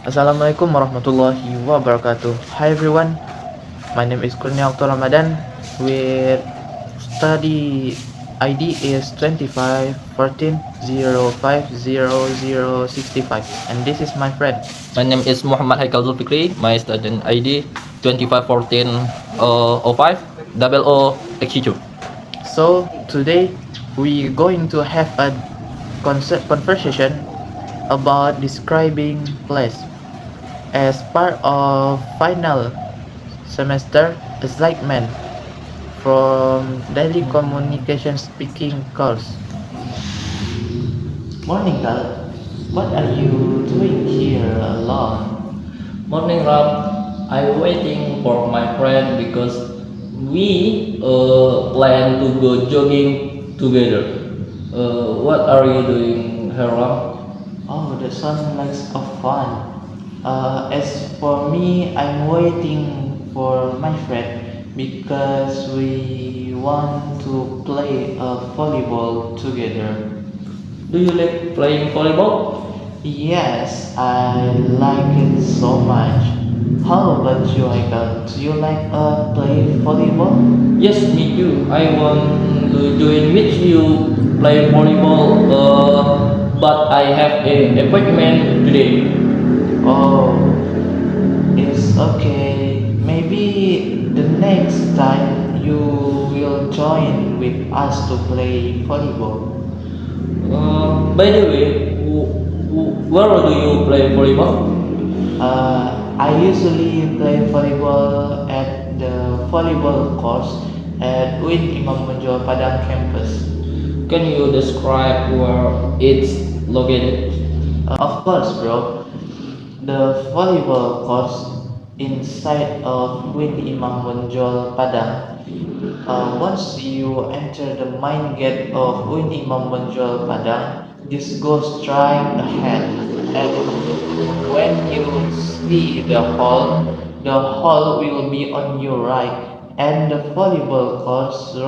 Assalamualaikum warahmatullahi wabarakatuh. Hi everyone, my name is Kurnia Okto Ramadan with study ID is 2514050065 and this is my friend. My name is Muhammad Haikal Zulfikri. My student ID 2514050062. So today we going to have a conversation about describing place. As part of final semester assignment from daily communication speaking course. Morning, Kal. What are you doing here alone? Morning, Ram. I'm waiting for my friend because we plan to go jogging together. What are you doing here, Ram? Oh, that sounds like a fun. As for me, I'm waiting for my friend because we want to play volleyball together. Do you like playing volleyball? Yes, I like it so much. How about you, Michael? Do you like play volleyball? Yes, me too. I want to join with you play volleyball, but I have an appointment today. Oh, it's okay. Maybe the next time you will join with us to play volleyball. By the way, where do you play volleyball? I usually play volleyball at the volleyball course at UIN Imam Bonjol Padang campus. Can you describe where it's located? Of course, bro. The volleyball course inside of UIN Imam Bonjol Padang. Once you enter the main gate of UIN Imam Bonjol Padang, just go straight ahead. And when you see the hall will be on your right, and the volleyball course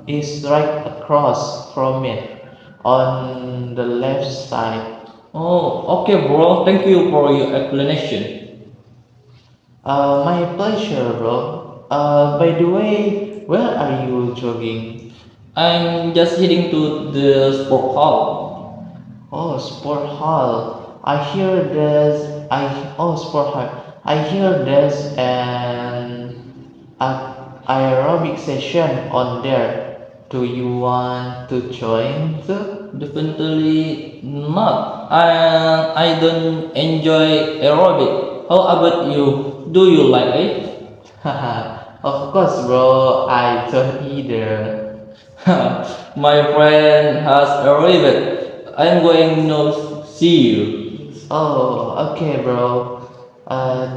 is right across from it on the left side. Oh, okay, bro. Thank you for your explanation. My pleasure, bro. By the way, where are you jogging? I'm just heading to the sport hall. Oh, sport hall. I hear there's I oh sport hall. I hear there's an aerobic session on there. Do you want to join too? Definitely not. I don't enjoy aerobic. How about you? Do you like it? Haha, of course, bro. I don't either. My friend has arrived. I'm going to see you. Oh, okay, bro.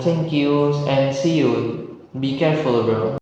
Thank you and see you. Be careful, bro.